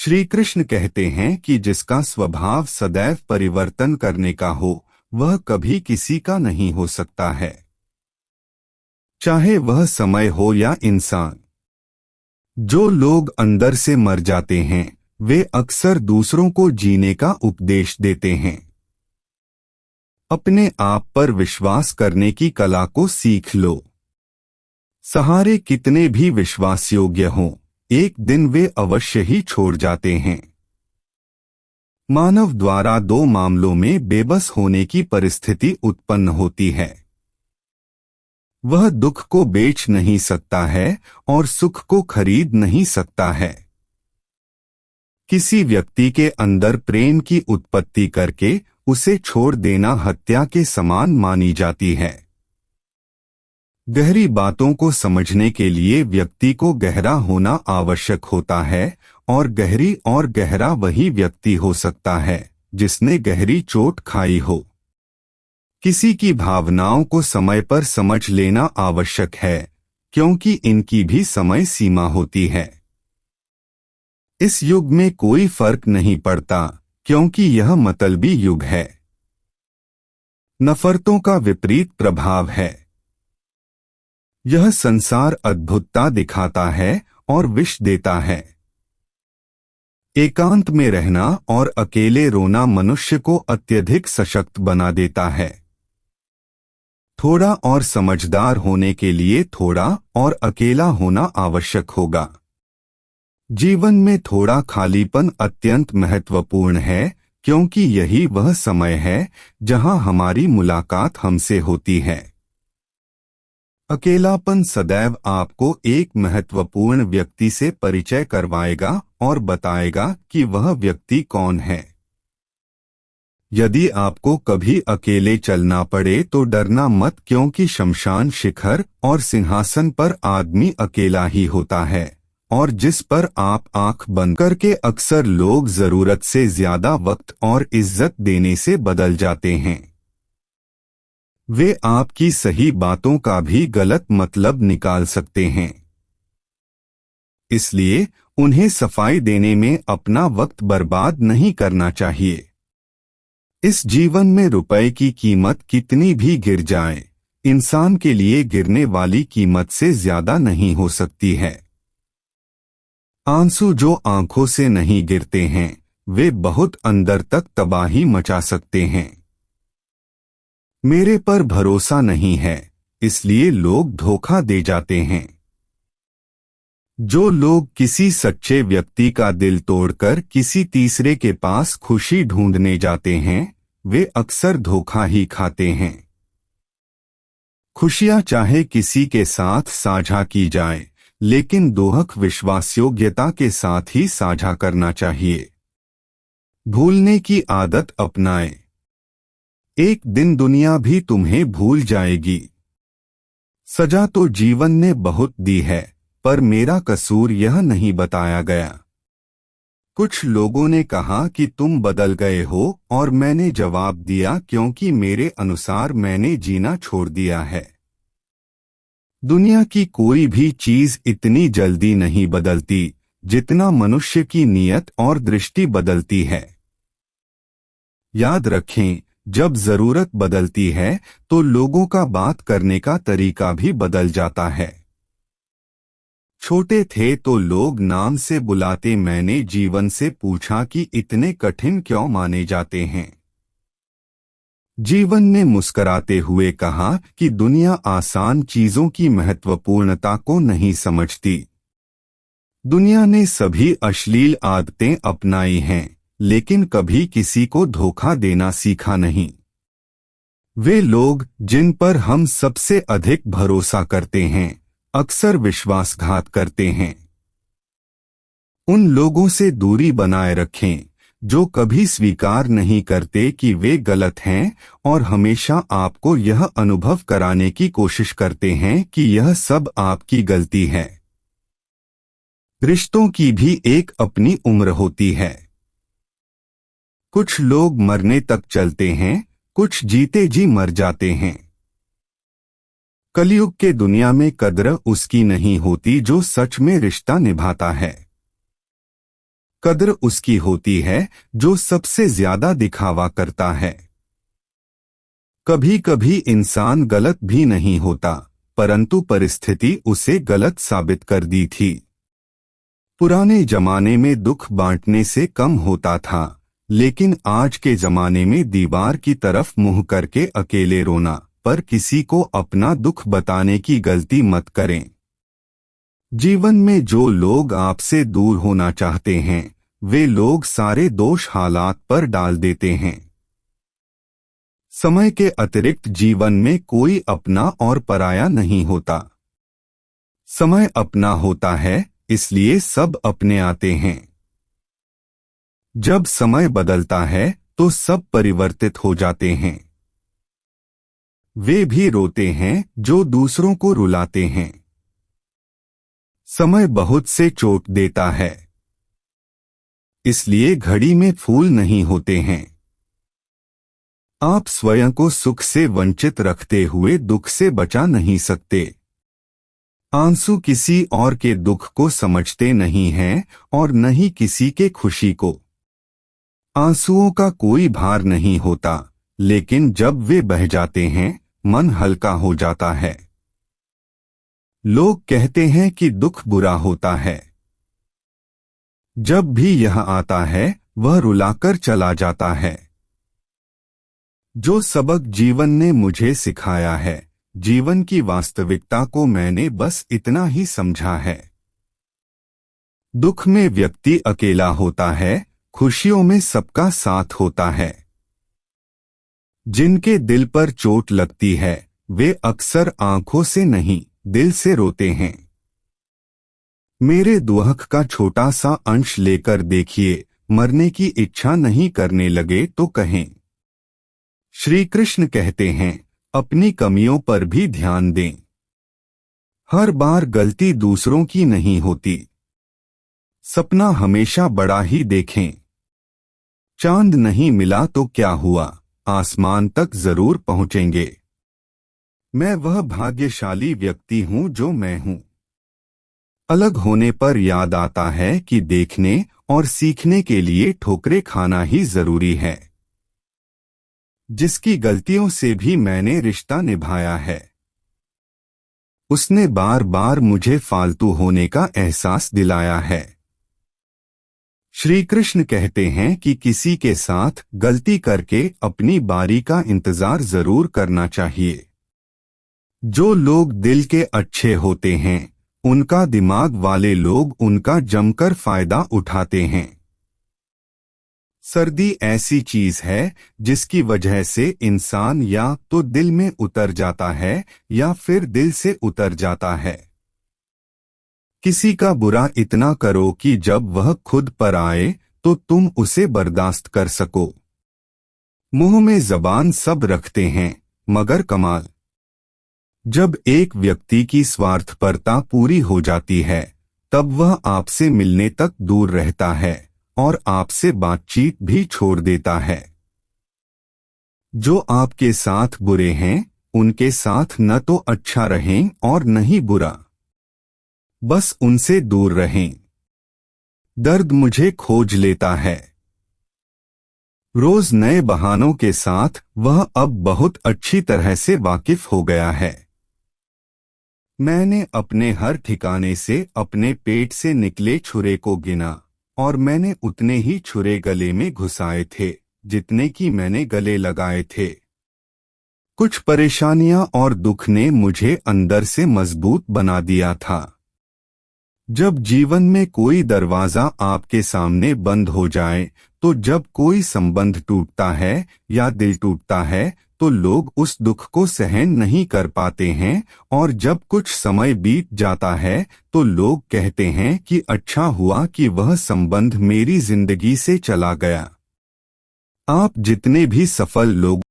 श्री कृष्ण कहते हैं कि जिसका स्वभाव सदैव परिवर्तन करने का हो वह कभी किसी का नहीं हो सकता है, चाहे वह समय हो या इंसान। जो लोग अंदर से मर जाते हैं वे अक्सर दूसरों को जीने का उपदेश देते हैं। अपने आप पर विश्वास करने की कला को सीख लो। सहारे कितने भी विश्वासयोग्य हों, एक दिन वे अवश्य ही छोड़ जाते हैं। मानव द्वारा दो मामलों में बेबस होने की परिस्थिति उत्पन्न होती है। वह दुख को बेच नहीं सकता है और सुख को खरीद नहीं सकता है। किसी व्यक्ति के अंदर प्रेम की उत्पत्ति करके उसे छोड़ देना हत्या के समान मानी जाती है। गहरी बातों को समझने के लिए व्यक्ति को गहरा होना आवश्यक होता है और गहरा वही व्यक्ति हो सकता है जिसने गहरी चोट खाई हो। किसी की भावनाओं को समय पर समझ लेना आवश्यक है क्योंकि इनकी भी समय सीमा होती है। इस युग में कोई फर्क नहीं पड़ता क्योंकि यह मतलबी युग है। नफरतों का विपरीत प्रभाव है। यह संसार अद्भुतता दिखाता है और विष देता है। एकांत में रहना और अकेले रोना मनुष्य को अत्यधिक सशक्त बना देता है। थोड़ा और समझदार होने के लिए थोड़ा और अकेला होना आवश्यक होगा। जीवन में थोड़ा खालीपन अत्यंत महत्वपूर्ण है क्योंकि यही वह समय है जहां हमारी मुलाकात हमसे होती है। अकेलापन सदैव आपको एक महत्वपूर्ण व्यक्ति से परिचय करवाएगा और बताएगा कि वह व्यक्ति कौन है। यदि आपको कभी अकेले चलना पड़े तो डरना मत क्योंकि शमशान शिखर और सिंहासन पर आदमी अकेला ही होता है और जिस पर आप आंख बंद करके अक्सर लोग जरूरत से ज्यादा वक्त और इज्जत देने से बदल जाते हैं। वे आपकी सही बातों का भी गलत मतलब निकाल सकते हैं। इसलिए उन्हें सफाई देने में अपना वक्त बर्बाद नहीं करना चाहिए। इस जीवन में रुपए की कीमत कितनी भी गिर जाए, इंसान के लिए गिरने वाली कीमत से ज्यादा नहीं हो सकती है। आंसू जो आंखों से नहीं गिरते हैं वे बहुत अंदर तक तबाही मचा सकते हैं। मेरे पर भरोसा नहीं है इसलिए लोग धोखा दे जाते हैं। जो लोग किसी सच्चे व्यक्ति का दिल तोड़कर किसी तीसरे के पास खुशी ढूंढने जाते हैं वे अक्सर धोखा ही खाते हैं। खुशियां चाहे किसी के साथ साझा की जाए लेकिन दोहक विश्वासयोग्यता के साथ ही साझा करना चाहिए। भूलने की आदत अपनाएं। एक दिन दुनिया भी तुम्हें भूल जाएगी। सजा तो जीवन ने बहुत दी है पर मेरा कसूर यह नहीं बताया गया। कुछ लोगों ने कहा कि तुम बदल गए हो और मैंने जवाब दिया क्योंकि मेरे अनुसार मैंने जीना छोड़ दिया है। दुनिया की कोई भी चीज इतनी जल्दी नहीं बदलती जितना मनुष्य की नीयत और दृष्टि बदलती है। याद रखें, जब जरूरत बदलती है तो लोगों का बात करने का तरीका भी बदल जाता है। छोटे थे तो लोग नाम से बुलाते, मैंने जीवन से पूछा कि इतने कठिन क्यों माने जाते हैं। जीवन ने मुस्कराते हुए कहा कि दुनिया आसान चीजों की महत्वपूर्णता को नहीं समझती। दुनिया ने सभी अश्लील आदतें अपनाई हैं लेकिन कभी किसी को धोखा देना सीखा नहीं। वे लोग जिन पर हम सबसे अधिक भरोसा करते हैं अक्सर विश्वासघात करते हैं। उन लोगों से दूरी बनाए रखें जो कभी स्वीकार नहीं करते कि वे गलत हैं और हमेशा आपको यह अनुभव कराने की कोशिश करते हैं कि यह सब आपकी गलती है। रिश्तों की भी एक अपनी उम्र होती है। कुछ लोग मरने तक चलते हैं, कुछ जीते जी मर जाते हैं। कलयुग के दुनिया में कद्र उसकी नहीं होती जो सच में रिश्ता निभाता है। कद्र उसकी होती है जो सबसे ज्यादा दिखावा करता है। कभी कभी इंसान गलत भी नहीं होता, परंतु परिस्थिति उसे गलत साबित कर दी थी। पुराने जमाने में दुख बांटने से कम होता था, लेकिन आज के जमाने में दीवार की तरफ मुंह करके अकेले रोना। पर किसी को अपना दुख बताने की गलती मत करें। जीवन में जो लोग आपसे दूर होना चाहते हैं, वे लोग सारे दोष हालात पर डाल देते हैं। समय के अतिरिक्त जीवन में कोई अपना और पराया नहीं होता। समय अपना होता है, इसलिए सब अपने आते हैं। जब समय बदलता है तो सब परिवर्तित हो जाते हैं। वे भी रोते हैं जो दूसरों को रुलाते हैं। समय बहुत से चोट देता है, इसलिए घड़ी में फूल नहीं होते हैं। आप स्वयं को सुख से वंचित रखते हुए दुख से बचा नहीं सकते। आंसू किसी और के दुख को समझते नहीं हैं और न ही किसी के खुशी को। आंसुओं का कोई भार नहीं होता, लेकिन जब वे बह जाते हैं मन हल्का हो जाता है। लोग कहते हैं कि दुख बुरा होता है। जब भी यह आता है वह रुलाकर चला जाता है। जो सबक जीवन ने मुझे सिखाया है, जीवन की वास्तविकता को मैंने बस इतना ही समझा है। दुख में व्यक्ति अकेला होता है, खुशियों में सबका साथ होता है। जिनके दिल पर चोट लगती है वे अक्सर आंखों से नहीं दिल से रोते हैं। मेरे दुख का छोटा सा अंश लेकर देखिए, मरने की इच्छा नहीं करने लगे तो कहें। श्री कृष्ण कहते हैं, अपनी कमियों पर भी ध्यान दें। हर बार गलती दूसरों की नहीं होती। सपना हमेशा बड़ा ही देखें। चांद नहीं मिला तो क्या हुआ, आसमान तक जरूर पहुंचेंगे। मैं वह भाग्यशाली व्यक्ति हूं जो मैं हूं। अलग होने पर याद आता है कि देखने और सीखने के लिए ठोकरें खाना ही जरूरी है। जिसकी गलतियों से भी मैंने रिश्ता निभाया है, उसने बार बार मुझे फालतू होने का एहसास दिलाया है। श्री कृष्ण कहते हैं कि किसी के साथ गलती करके अपनी बारी का इंतजार जरूर करना चाहिए। जो लोग दिल के अच्छे होते हैं, उनका दिमाग वाले लोग उनका जमकर फायदा उठाते हैं। सर्दी ऐसी चीज है जिसकी वजह से इंसान या तो दिल में उतर जाता है या फिर दिल से उतर जाता है। किसी का बुरा इतना करो कि जब वह खुद पर आए तो तुम उसे बर्दाश्त कर सको। मुंह में जबान सब रखते हैं, मगर कमाल जब एक व्यक्ति की स्वार्थपरता पूरी हो जाती है, तब वह आपसे मिलने तक दूर रहता है और आपसे बातचीत भी छोड़ देता है। जो आपके साथ बुरे हैं, उनके साथ न तो अच्छा रहें और न ही बुरा, बस उनसे दूर रहें। दर्द मुझे खोज लेता है। रोज नए बहानों के साथ वह अब बहुत अच्छी तरह से वाकिफ हो गया है। मैंने अपने हर ठिकाने से अपने पेट से निकले छुरे को गिना और मैंने उतने ही छुरे गले में घुसाए थे जितने की मैंने गले लगाए थे। कुछ परेशानियां और दुख ने मुझे अंदर से मजबूत बना दिया था। जब जीवन में कोई दरवाजा आपके सामने बंद हो जाए, तो जब कोई संबंध टूटता है या दिल टूटता है, तो लोग उस दुख को सहन नहीं कर पाते हैं और जब कुछ समय बीत जाता है तो लोग कहते हैं कि अच्छा हुआ कि वह संबंध मेरी जिंदगी से चला गया। आप जितने भी सफल लोग